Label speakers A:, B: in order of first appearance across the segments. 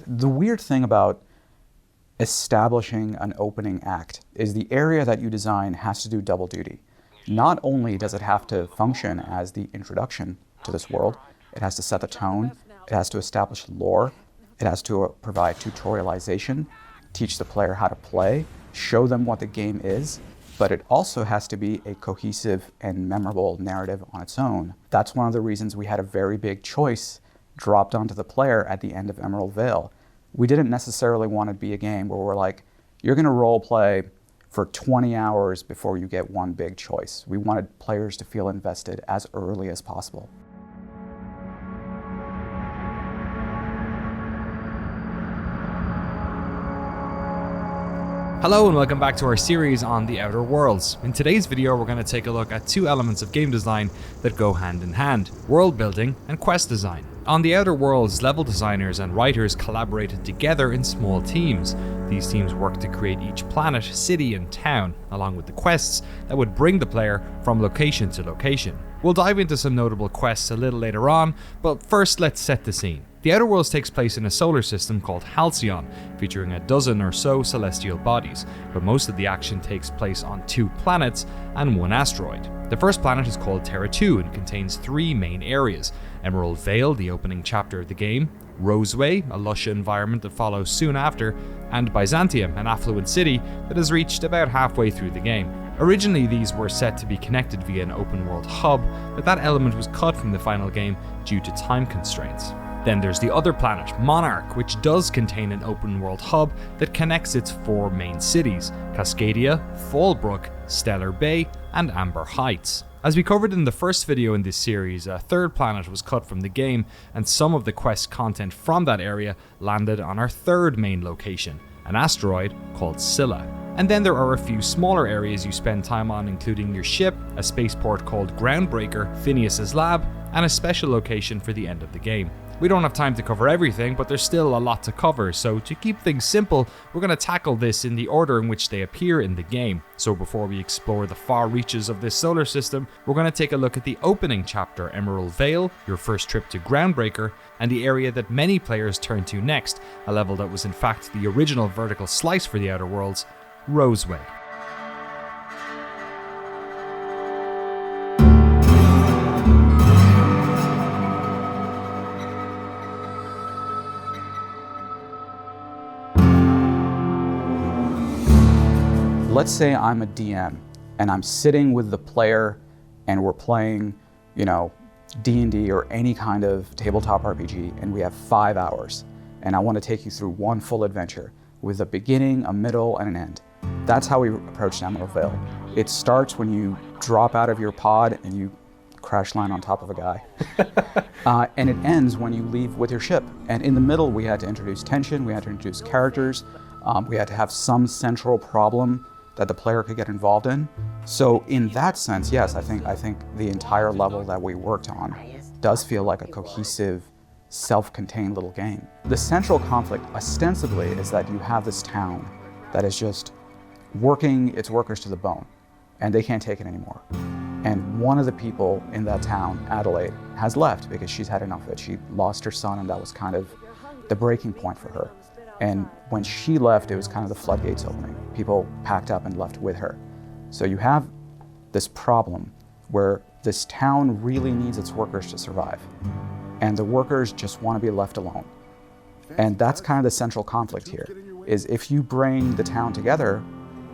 A: The weird thing about establishing an opening act is the area that you design has to do double duty. Not only does it have to function as the introduction to this world, it has to set the tone, it has to establish lore, it has to provide tutorialization, teach the player how to play, show them what the game is, but it also has to be a cohesive and memorable narrative on its own. That's one of the reasons we had a very big choice dropped onto the player at the end of Emerald Vale. We didn't necessarily want to be a game where we're like, you're going to role play for 20 hours before you get one big choice. We wanted players to feel invested as early as possible.
B: Hello and welcome back to our series on The Outer Worlds. In today's video we're going to take a look at two elements of game design that go hand in hand: world building and quest design. On The Outer Worlds, level designers and writers collaborated together in small teams. These teams worked to create each planet, city and town, along with the quests that would bring the player from location to location. We'll dive into some notable quests a little later on, but first let's set the scene. The Outer Worlds takes place in a solar system called Halcyon, featuring a dozen or so celestial bodies, but most of the action takes place on 2 planets and 1 asteroid. The first planet is called Terra 2 and contains 3 main areas: Emerald Vale, the opening chapter of the game; Roseway, a lush environment that follows soon after; and Byzantium, an affluent city that has reached about halfway through the game. Originally these were set to be connected via an open world hub, but that element was cut from the final game due to time constraints. Then there's the other planet, Monarch, which does contain an open world hub that connects its 4 main cities: Cascadia, Fallbrook, Stellar Bay, and Amber Heights. As we covered in the first video in this series, a third planet was cut from the game, and some of the quest content from that area landed on our third main location, an asteroid called Scylla. And then there are a few smaller areas you spend time on, including your ship, a spaceport called Groundbreaker, Phineas's lab, and a special location for the end of the game. We don't have time to cover everything, but there's still a lot to cover, so to keep things simple, we're going to tackle this in the order in which they appear in the game. So before we explore the far reaches of this solar system, we're going to take a look at the opening chapter, Emerald Vale, your first trip to Groundbreaker, and the area that many players turn to next, a level that was in fact the original vertical slice for the Outer Worlds, Roseway.
A: Let's say I'm a DM and I'm sitting with the player and we're playing, D&D or any kind of tabletop RPG, and we have 5 hours, and I want to take you through one full adventure with a beginning, a middle, and an end. That's how we approached Emerald Vale. It starts when you drop out of your pod and you crash land on top of a guy. And it ends when you leave with your ship. And in the middle, we had to introduce tension, we had to introduce characters, we had to have some central problem that the player could get involved in. So in that sense, yes, I think the entire level that we worked on does feel like a cohesive, self-contained little game. The central conflict ostensibly is that you have this town that is just working its workers to the bone, and they can't take it anymore. And one of the people in that town, Adelaide, has left because she's had enough of it. She lost her son, and that was kind of the breaking point for her. And when she left, it was kind of the floodgates opening. People packed up and left with her. So you have this problem where this town really needs its workers to survive, and the workers just want to be left alone. And that's kind of the central conflict here, is if you bring the town together,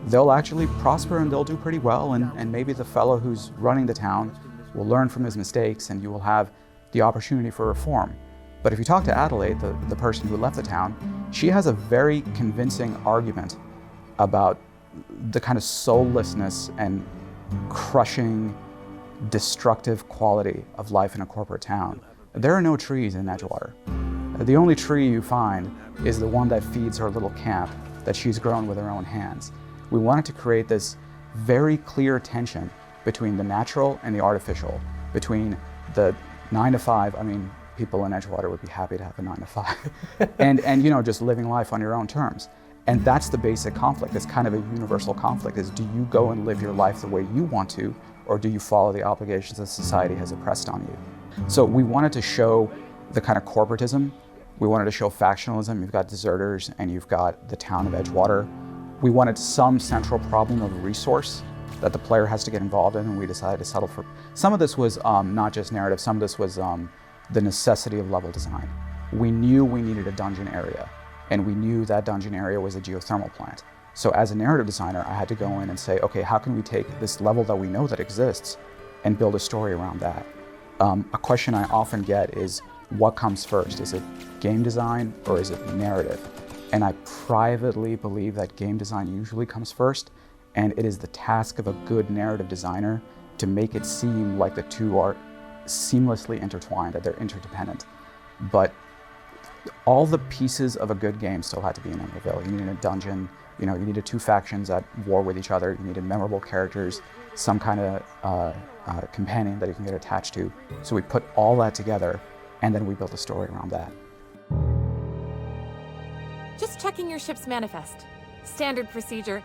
A: they'll actually prosper and they'll do pretty well, and maybe the fellow who's running the town will learn from his mistakes and you will have the opportunity for reform. But if you talk to Adelaide, the person who left the town, she has a very convincing argument about the kind of soullessness and crushing, destructive quality of life in a corporate town. There are no trees in Edgewater. The only tree you find is the one that feeds her little camp that she's grown with her own hands. We wanted to create this very clear tension between the natural and the artificial, between the 9 to 5, people in Edgewater would be happy to have a 9 to 5, and just living life on your own terms. And that's the basic conflict. It's kind of a universal conflict, is do you go and live your life the way you want to, or do you follow the obligations that society has oppressed on you? So we wanted to show the kind of corporatism We wanted to show factionalism. You've got deserters and you've got the town of Edgewater. We wanted some central problem of resource that the player has to get involved in, and we decided to settle for. Some of this was not just narrative, some of this was the necessity of level design. We knew we needed a dungeon area, and we knew that dungeon area was a geothermal plant. So as a narrative designer, I had to go in and say, okay, how can we take this level that we know that exists and build a story around that? A question I often get is, what comes first? Is it game design or is it narrative? And I privately believe that game design usually comes first, and it is the task of a good narrative designer to make it seem like the two are seamlessly intertwined, that they're interdependent. But all the pieces of a good game still had to be in Emeraldville. You needed a dungeon, you needed two factions at war with each other, you needed memorable characters, some kind of companion that you can get attached to. So we put all that together, and then we built a story around that.
C: Just checking your ship's manifest. Standard procedure.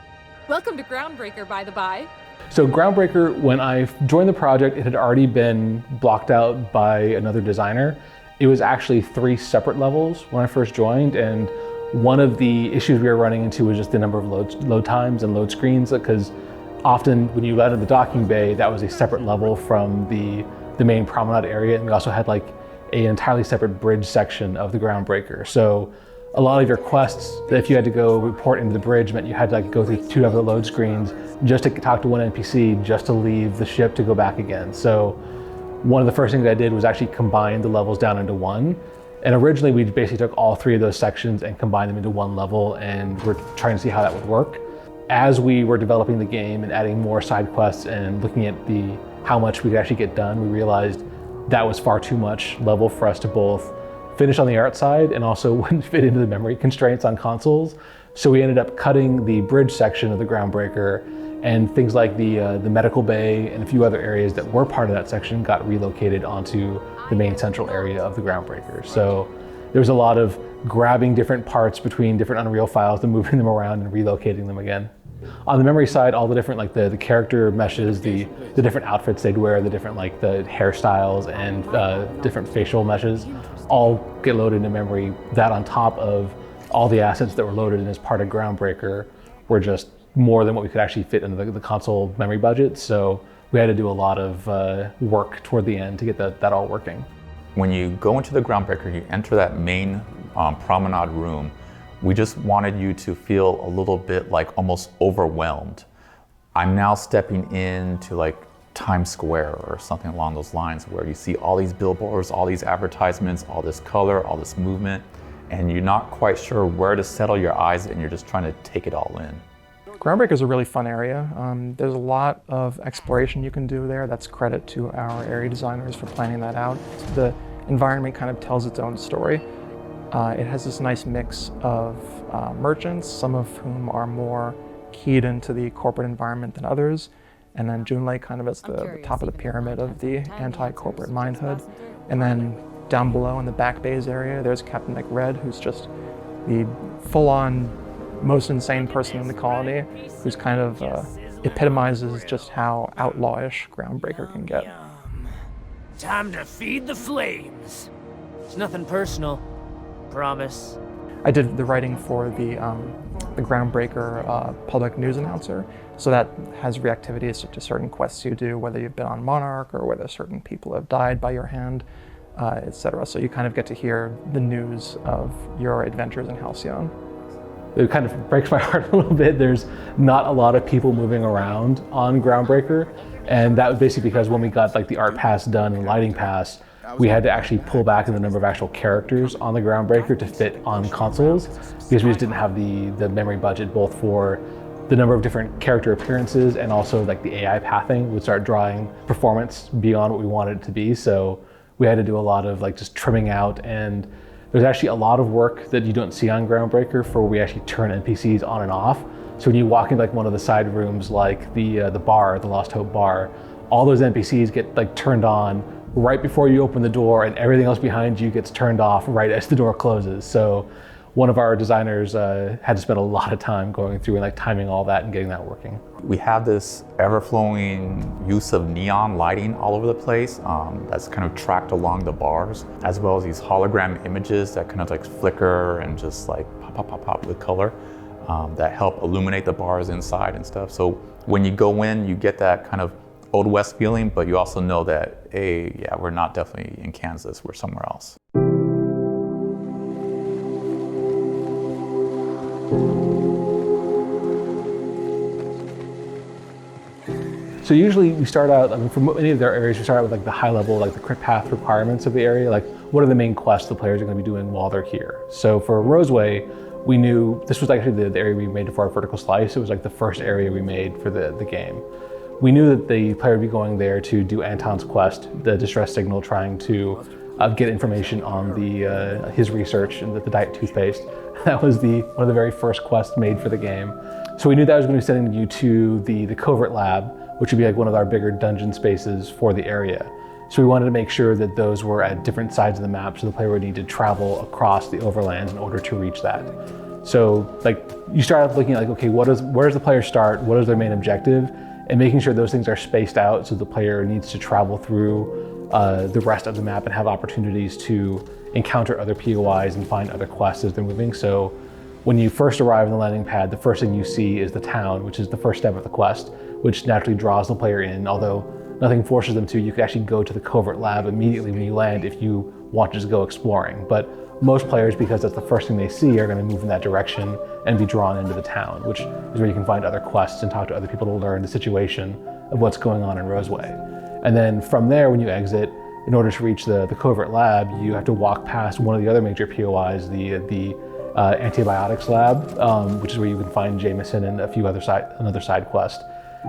C: Welcome to Groundbreaker, by the by.
D: So Groundbreaker, when I joined the project, it had already been blocked out by another designer. It was actually 3 separate levels when I first joined, and one of the issues we were running into was just the number of load times and load screens, because often when you landed the docking bay, that was a separate level from the main promenade area, and we also had like an entirely separate bridge section of the Groundbreaker. So a lot of your quests, that if you had to go report into the bridge, meant you had to go through 2 other load screens just to talk to one NPC, just to leave the ship to go back again. So one of the first things I did was actually combine the levels down into one. And originally we basically took all 3 of those sections and combined them into one level, and we're trying to see how that would work. As we were developing the game and adding more side quests and looking at how much we could actually get done, we realized that was far too much level for us to both finish on the art side and also wouldn't fit into the memory constraints on consoles. So we ended up cutting the bridge section of the Groundbreaker, and things like the medical bay and a few other areas that were part of that section got relocated onto the main central area of the Groundbreaker. So there was a lot of grabbing different parts between different Unreal files and moving them around and relocating them again. On the memory side, all the different the character meshes, the different outfits they'd wear, the different the hairstyles and different facial meshes, all get loaded into memory. That on top of all the assets that were loaded in as part of Groundbreaker were just more than what we could actually fit into the console memory budget. So we had to do a lot of work toward the end to get that all working.
E: When you go into the Groundbreaker, you enter that main promenade room. We just wanted you to feel a little bit almost overwhelmed. I'm now stepping into Times Square or something along those lines, where you see all these billboards, all these advertisements, all this color, all this movement, and you're not quite sure where to settle your eyes, and you're just trying to take it all in.
F: Groundbreaker is a really fun area. There's a lot of exploration you can do there. That's credit to our area designers for planning that out. The environment kind of tells its own story. It has this nice mix of merchants, some of whom are more keyed into the corporate environment than others. And then Junlei kind of as the top of the pyramid of the anti-corporate mindhood. And then down below in the back bays area, there's Captain McRed, who's just the full-on most insane person in the colony, who's kind of epitomizes just how outlawish Groundbreaker can get.
G: Time to feed the flames. It's nothing personal, promise.
F: I did the writing for the Groundbreaker public news announcer, so that has reactivities to certain quests you do, whether you've been on Monarch or whether certain people have died by your hand, etc. So you kind of get to hear the news of your adventures in Halcyon.
D: It kind of breaks my heart a little bit. There's not a lot of people moving around on Groundbreaker, and that was basically because when we got the art pass done and lighting pass, we had to actually pull back in the number of actual characters on the Groundbreaker to fit on consoles, because we just didn't have the memory budget both for the number of different character appearances and also the AI pathing would start drawing performance beyond what we wanted it to be. So we had to do a lot of just trimming out, and there's actually a lot of work that you don't see on Groundbreaker for where we actually turn NPCs on and off. So when you walk into one of the side rooms, the bar, the Lost Hope bar, all those NPCs get turned on right before you open the door, and everything else behind you gets turned off right as the door closes. So one of our designers had to spend a lot of time going through and like timing all that and getting that working.
E: We have this ever-flowing use of neon lighting all over the place that's kind of tracked along the bars, as well as these hologram images that kind of like flicker and just like pop, pop, pop, pop with color that help illuminate the bars inside and stuff. So when you go in, you get that kind of Old West feeling, but you also know that, hey, yeah, we're not definitely in Kansas, we're somewhere else.
D: So usually we start out, I mean, for many of their areas, we start out with like the high level, like the crit path requirements of the area, like what are the main quests the players are going to be doing while they're here. So for Roseway, we knew this was actually the area we made for our vertical slice. It was like the first area we made for the game. We knew that the player would be going there to do Anton's quest, the distress signal, trying to get information on his research and the diet toothpaste. That was one of the very first quests made for the game. So we knew that was going to be sending you to the covert lab, which would be like one of our bigger dungeon spaces for the area. So we wanted to make sure that those were at different sides of the map, so the player would need to travel across the overlands in order to reach that. So like you start off looking at like, okay, where does the player start? What is their main objective? And making sure those things are spaced out so the player needs to travel through the rest of the map and have opportunities to encounter other POIs and find other quests as they're moving. So when you first arrive on the landing pad, the first thing you see is the town, which is the first step of the quest, which naturally draws the player in. Although nothing forces them to, you can actually go to the covert lab immediately when you land if you want to just go exploring. But most players, because that's the first thing they see, are going to move in that direction and be drawn into the town, which is where you can find other quests and talk to other people to learn the situation of what's going on in Roseway. And then from there, when you exit, in order to reach the covert lab, you have to walk past one of the other major POIs, the antibiotics lab, which is where you can find Jameson and another side quest.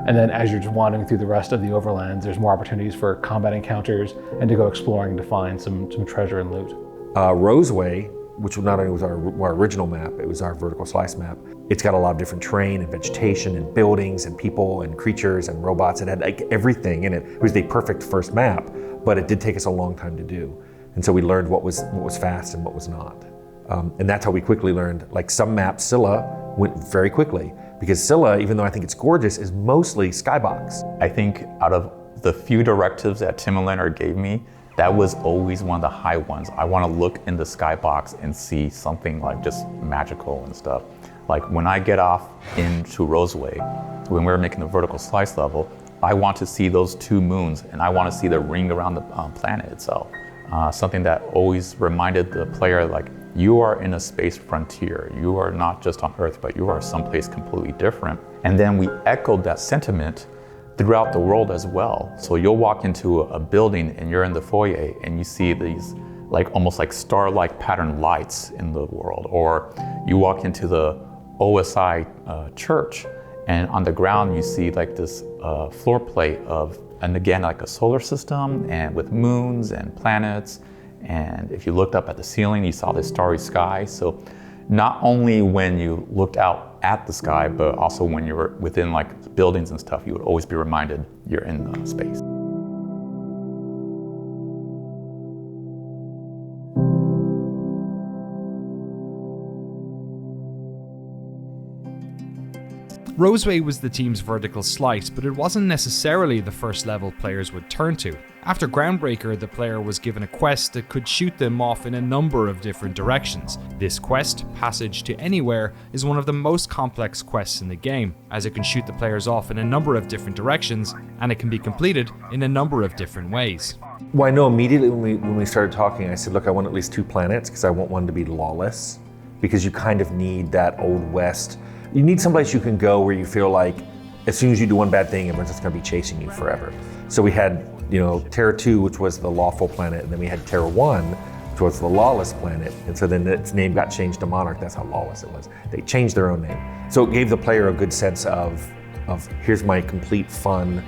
D: And then as you're just wandering through the rest of the overlands, there's more opportunities for combat encounters and to go exploring to find some treasure and loot.
H: Roseway, which not only was our original map, it was our vertical slice map. It's got a lot of different terrain and vegetation and buildings and people and creatures and robots. It had like everything in it. It was the perfect first map, but it did take us a long time to do. And so we learned what was fast and what was not. And that's how we quickly learned, like some maps, Scylla went very quickly, because Scylla, even though I think it's gorgeous, is mostly skybox.
E: I think out of the few directives that Tim and Leonard gave me, that was always one of the high ones. I want to look in the skybox and see something like just magical and stuff. Like when I get off into Roseway, when we're making the vertical slice level, I want to see those two moons and I want to see the ring around the planet itself. Something that always reminded the player, like, you are in a space frontier. You are not just on Earth, but you are someplace completely different. And then we echoed that sentiment throughout the world as well. So you'll walk into a building and you're in the foyer and you see these like almost like star-like pattern lights in the world. Or you walk into the OSI church and on the ground you see like this floor plate of, and again, like a solar system and with moons and planets. And if you looked up at the ceiling, you saw this starry sky. So not only when you looked out at the sky, but also when you were within like buildings and stuff, you would always be reminded you're in space.
B: Roseway was the team's vertical slice, but it wasn't necessarily the first level players would turn to. After Groundbreaker, the player was given a quest that could shoot them off in a number of different directions. This quest, Passage to Anywhere, is one of the most complex quests in the game, as it can shoot the players off in a number of different directions, and it can be completed in a number of different ways.
H: Well, I know immediately when we started talking, I said, look, I want at least 2 planets, because I want one to be lawless, because you kind of need that Old West. You need someplace you can go where you feel like as soon as you do one bad thing, everyone's just going to be chasing you forever. So we had, Terra 2, which was the lawful planet, and then we had Terra 1, which was the lawless planet. And so then its name got changed to Monarch. That's how lawless it was. They changed their own name. So it gave the player a good sense of here's my complete fun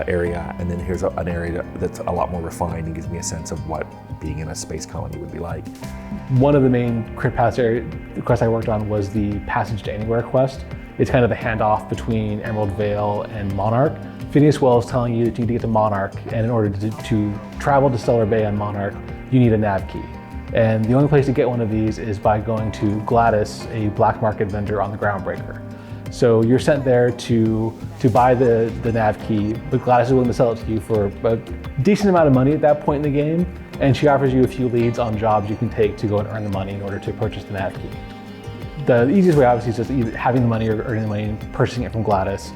H: area, and then here's an area that's a lot more refined and gives me a sense of what being in a space colony would be like.
D: One of the main crit path quests I worked on was the Passage to Anywhere quest. It's kind of the handoff between Emerald Vale and Monarch. Phineas Well is telling you that you need to get to Monarch, and in order to travel to Stellar Bay on Monarch, you need a nav key. And the only place to get one of these is by going to Gladys, a black market vendor on the Groundbreaker. So you're sent there to buy the nav key, but Gladys is willing to sell it to you for a decent amount of money at that point in the game, and she offers you a few leads on jobs you can take to go and earn the money in order to purchase the nav key. The easiest way obviously is just either having the money or earning the money and purchasing it from Gladys.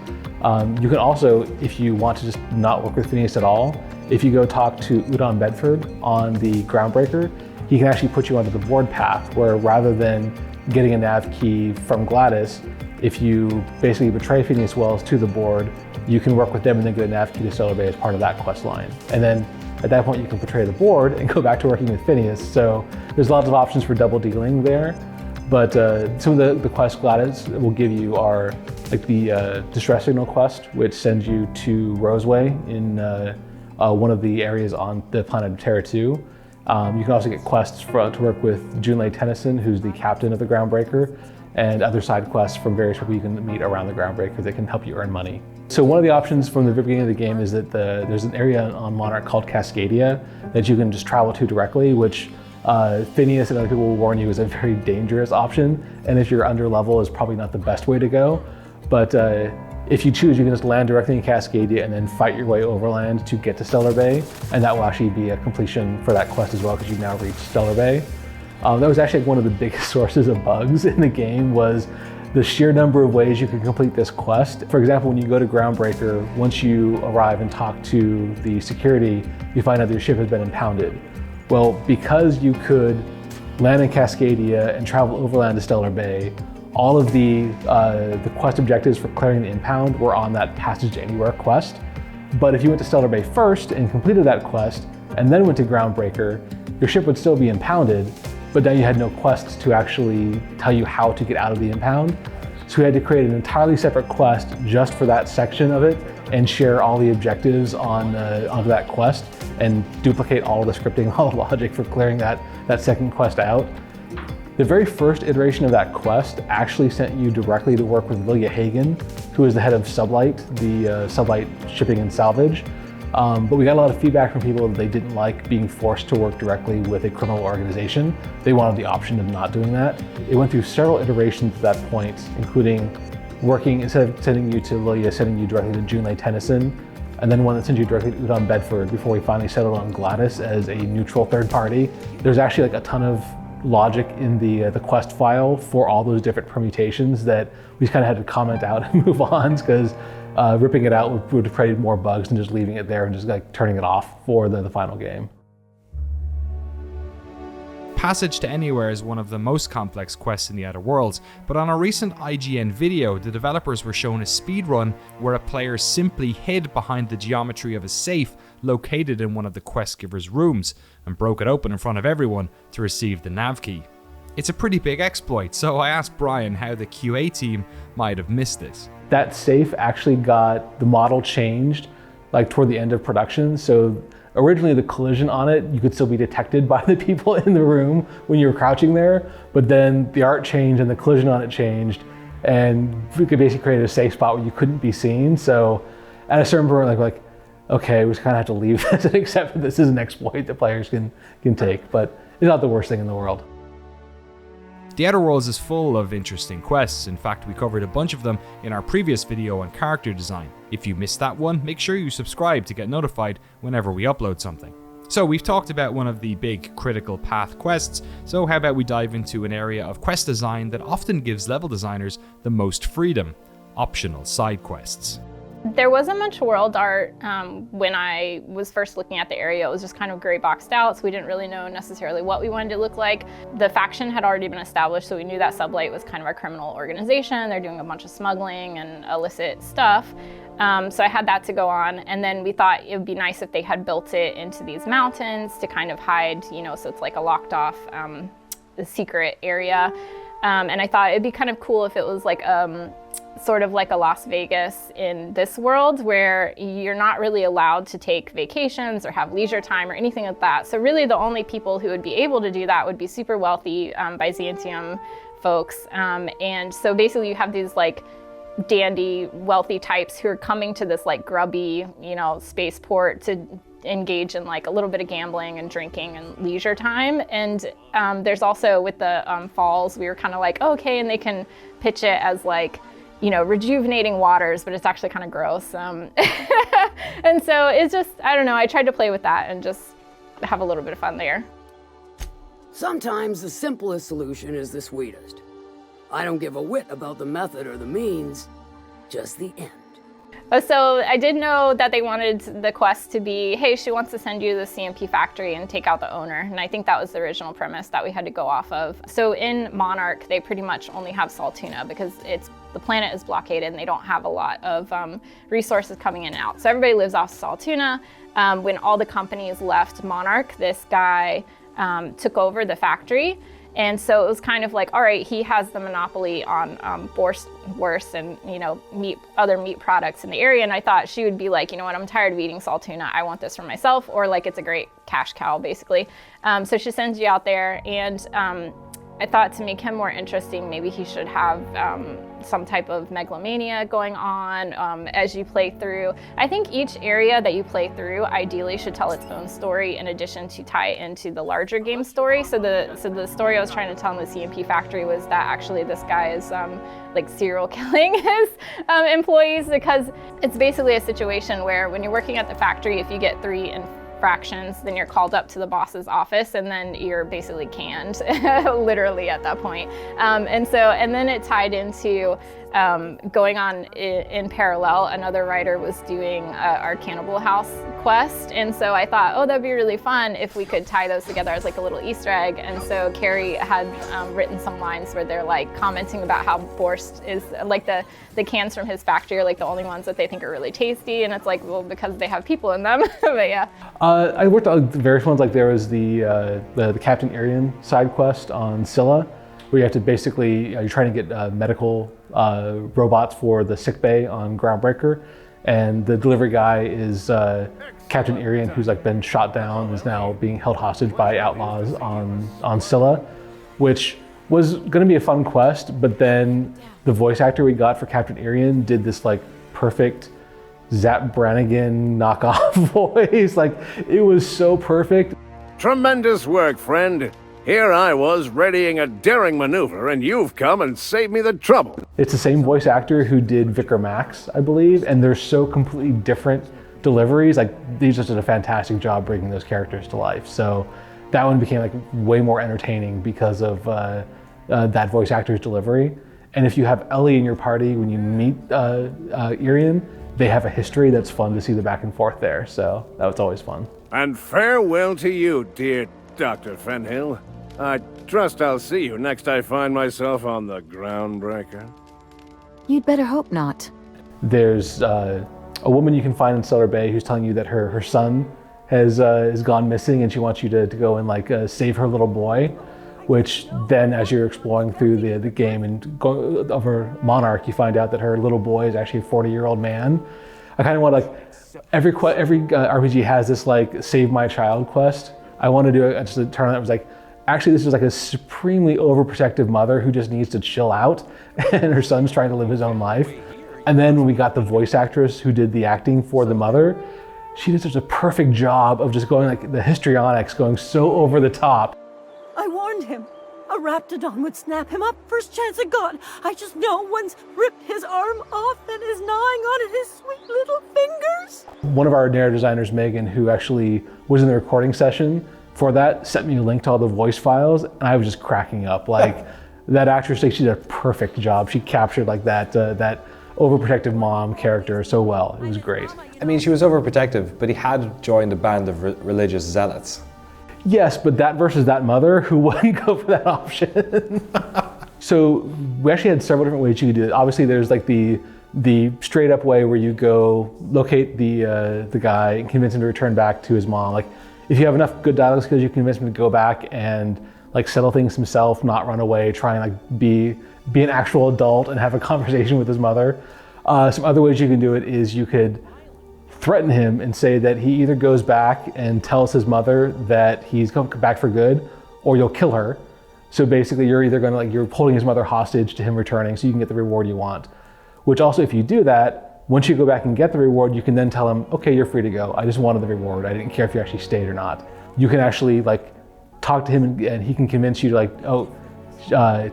D: You can also, if you want to just not work with Phineas at all, if you go talk to Udon Bedford on the Groundbreaker, he can actually put you onto the board path where rather than getting a nav key from Gladys, if you basically betray Phineas Wells to the board, you can work with them and then get a nav key to Stellar Bay as part of that quest line. And then at that point you can betray the board and go back to working with Phineas. So there's lots of options for double dealing there. But some of the quests Gladys will give you are like the Distress Signal quest, which sends you to Roseway in one of the areas on the planet of Terra 2. You can also get quests to work with Junlei Tennyson, who's the captain of the Groundbreaker, and other side quests from various people you can meet around the Groundbreaker that can help you earn money. So one of the options from the very beginning of the game is that there's an area on Monarch called Cascadia that you can just travel to directly, which Phineas and other people will warn you is a very dangerous option, and if you're under level is probably not the best way to go. But if you choose, you can just land directly in Cascadia and then fight your way overland to get to Stellar Bay, and that will actually be a completion for that quest as well because you've now reached Stellar Bay. That was actually one of the biggest sources of bugs in the game was the sheer number of ways you can complete this quest. For example, when you go to Groundbreaker, once you arrive and talk to the security, you find out that your ship has been impounded. Well, because you could land in Cascadia and travel overland to Stellar Bay, all of the quest objectives for clearing the impound were on that Passage Anywhere quest. But if you went to Stellar Bay first and completed that quest, and then went to Groundbreaker, your ship would still be impounded, but now you had no quests to actually tell you how to get out of the impound. So we had to create an entirely separate quest just for that section of it and share all the objectives onto that quest and duplicate all the scripting, all the logic for clearing that second quest out. The very first iteration of that quest actually sent you directly to work with Vilya Hagen, who is the head of Sublight, the Sublight shipping and salvage. But we got a lot of feedback from people that they didn't like being forced to work directly with a criminal organization. They wanted the option of not doing that. It went through several iterations at that point, including working, instead of sending you to Vilya, sending you directly to Junlei Tennyson, and then one that sends you directly to Udon Bedford before we finally settled on Gladys as a neutral third party. There's actually like a ton of logic in the quest file for all those different permutations that we just kind of had to comment out and move on because ripping it out would have created more bugs than just leaving it there and just like turning it off for the final game.
B: Passage to Anywhere is one of the most complex quests in the Outer Worlds, but on a recent IGN video, the developers were shown a speedrun where a player simply hid behind the geometry of a safe located in one of the quest giver's rooms and broke it open in front of everyone to receive the nav key. It's a pretty big exploit, so I asked Brian how the QA team might have missed this.
D: That safe actually got the model changed like toward the end of production. So originally the collision on it, you could still be detected by the people in the room when you were crouching there, but then the art changed and the collision on it changed, and we could basically create a safe spot where you couldn't be seen. So at a certain point, like okay, we just kind of have to leave this and accept that this is an exploit that players can take, but it's not the worst thing in the world.
B: The Outer Worlds is full of interesting quests. In fact, we covered a bunch of them in our previous video on character design. If you missed that one, make sure you subscribe to get notified whenever we upload something. So we've talked about one of the big critical path quests, so how about we dive into an area of quest design that often gives level designers the most freedom: optional side quests.
I: There wasn't much world art when I was first looking at the area. It was just kind of gray boxed out, so we didn't really know necessarily what we wanted to look like. The faction had already been established, so we knew that Sublight was kind of a criminal organization. They're doing a bunch of smuggling and illicit stuff. So I had that to go on, and then we thought it would be nice if they had built it into these mountains to kind of hide, so it's like a locked off secret area. And I thought it'd be kind of cool if it was like sort of like a Las Vegas in this world where you're not really allowed to take vacations or have leisure time or anything like that. So really the only people who would be able to do that would be super wealthy Byzantium folks. And so basically you have these like dandy wealthy types who are coming to this like grubby, spaceport to engage in like a little bit of gambling and drinking and leisure time. And there's also with the falls, we were kind of like, oh, okay, and they can pitch it as like, you know, rejuvenating waters, but it's actually kind of gross. And so it's just, I don't know, I tried to play with that and just have a little bit of fun there.
J: Sometimes the simplest solution is the sweetest. I don't give a whit about the method or the means, just the end.
I: So I did know that they wanted the quest to be, hey, she wants to send you to the CMP factory and take out the owner. And I think that was the original premise that we had to go off of. So in Monarch, they pretty much only have salt tuna because the planet is blockaded and they don't have a lot of resources coming in and out. So everybody lives off salt tuna. When all the companies left Monarch, this guy took over the factory. And so it was kind of like, all right, he has the monopoly on wurst and, you know, other meat products in the area. And I thought she would be like, you know what, I'm tired of eating salt tuna. I want this for myself, or like it's a great cash cow, basically. So she sends you out there, and I thought to make him more interesting, maybe he should have some type of megalomania going on as you play through. I think each area that you play through ideally should tell its own story in addition to tie it into the larger game story. So the story I was trying to tell in the CMP factory was that actually this guy is like serial killing his employees, because it's basically a situation where when you're working at the factory, if you get 3 infractions, then you're called up to the boss's office, and then you're basically canned, literally at that point. And then it tied into going on in parallel. Another writer was doing our Cannibal House quest, and so I thought, oh, that'd be really fun if we could tie those together as like a little Easter egg. And so Carrie had written some lines where they're like commenting about how borscht is like the cans from his factory are like the only ones that they think are really tasty, and it's like, well, because they have people in them. But yeah.
D: I worked on various ones. Like there was the Captain Arian side quest on Scylla, where you have to basically, you're trying to get medical robots for the sick bay on Groundbreaker, and the delivery guy is Captain Arian, who's like been shot down, is now being held hostage by outlaws on Scylla, which was going to be a fun quest, but then the voice actor we got for Captain Arian did this like perfect Zap Brannigan knockoff voice. Like, it was so perfect.
K: Tremendous work, friend. Here I was readying a daring maneuver, and you've come and saved me the trouble.
D: It's the same voice actor who did Vicar Max, I believe, and they're so completely different deliveries. Like, they just did a fantastic job bringing those characters to life. So that one became like way more entertaining because of that voice actor's delivery. And if you have Ellie in your party when you meet Arian, they have a history that's fun to see the back and forth there. So that was always fun.
K: And farewell to you, dear Dr. Fenhill. I trust I'll see you next I find myself on the Groundbreaker.
L: You'd better hope not.
D: There's a woman you can find in Stellar Bay who's telling you that her son has gone missing, and she wants you to go and like save her little boy. Which then, as you're exploring through the game and going over Monarch, you find out that her little boy is actually a 40-year-old man. I kind of want like every RPG has this like save my child quest. I want to do just a turn that was like, actually this is like a supremely overprotective mother who just needs to chill out, and her son's trying to live his own life. And then when we got the voice actress who did the acting for the mother, she did such a perfect job of just going like the histrionics, going so over the top.
M: I warned him. A raptidon would snap him up first chance it got. I just know one's ripped his arm off and is gnawing on his sweet little fingers. One of our narrative designers, Megan, who actually was in the recording session for that, sent me a link to all the voice files, and I was just cracking up. Like, that actress, she did a perfect job. She captured like that overprotective mom character so well. It was great.
N: I mean, she was overprotective, but he had joined a band of religious zealots.
D: Yes, but that versus that mother who wouldn't go for that option. So we actually had several different ways you could do it. Obviously, there's like the straight up way where you go locate the guy and convince him to return back to his mom. Like, if you have enough good dialogue skills, you can convince him to go back and like settle things himself, not run away, try and like be an actual adult and have a conversation with his mother. Some other ways you can do it is you could threaten him and say that he either goes back and tells his mother that he's come back for good, or you'll kill her. So basically you're either gonna you're holding his mother hostage to him returning so you can get the reward you want. Which also, if you do that, Once you go back and get the reward, you can then tell him, okay, you're free to go. I just wanted the reward. I didn't care if you actually stayed or not. You can actually like talk to him and he can convince you to like,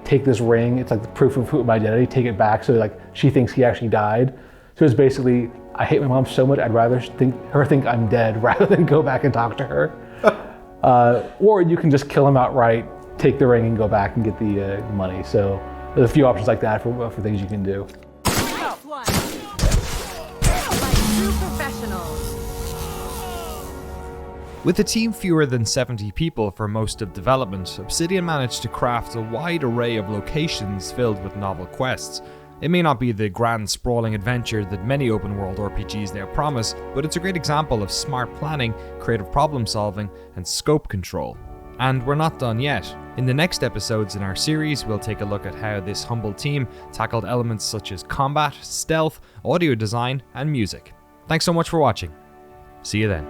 D: take this ring. It's like the proof of my identity, take it back. So like she thinks he actually died. So it's basically, I hate my mom so much, I'd rather think I'm dead rather than go back and talk to her. Or you can just kill him outright, take the ring and go back and get the money. So there's a few options like that for things you can do.
B: With a team fewer than 70 people for most of development, Obsidian managed to craft a wide array of locations filled with novel quests. It may not be the grand sprawling adventure that many open world RPGs now promise, but it's a great example of smart planning, creative problem solving, and scope control. And we're not done yet. In the next episodes in our series, we'll take a look at how this humble team tackled elements such as combat, stealth, audio design, and music. Thanks so much for watching. See you then.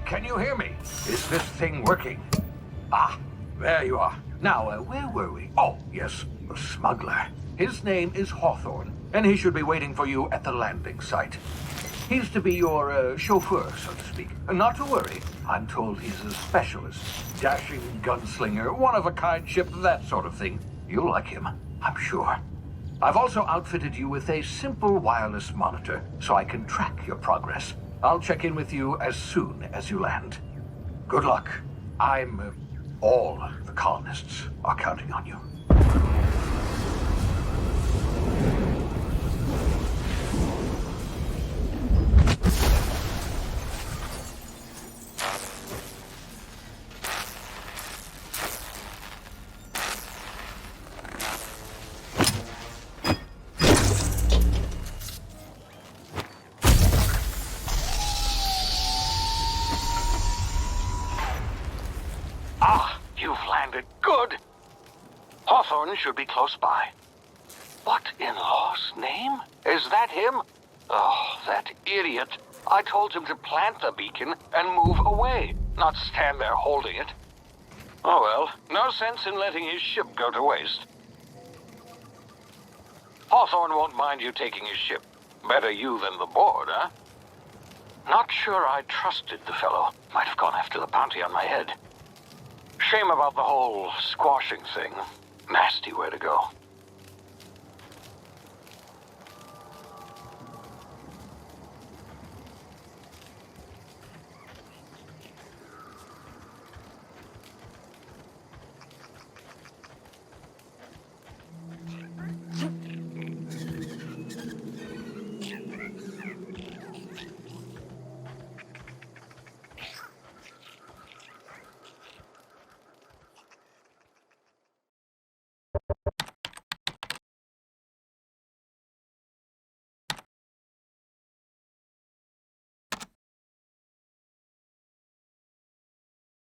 O: Can you hear me? Is this thing working? Ah, there you are. Now, where were we? Oh, yes, the smuggler. His name is Hawthorne, and he should be waiting for you at the landing site. He's to be your chauffeur, so to speak. Not to worry. I'm told he's a specialist. Dashing gunslinger, one-of-a-kind ship, that sort of thing. You'll like him, I'm sure. I've also outfitted you with a simple wireless monitor, so I can track your progress. I'll check in with you as soon as you land. Good luck. All the colonists are counting on you. Good. Hawthorne should be close by. What in law's name? Is that him? Oh, that idiot. I told him to plant the beacon and move away, not stand there holding it. Oh well, no sense in letting his ship go to waste. Hawthorne won't mind you taking his ship. Better you than the board, huh? Not sure I trusted the fellow. Might have gone after the bounty on my head. Shame about the whole squashing thing. Nasty way to go.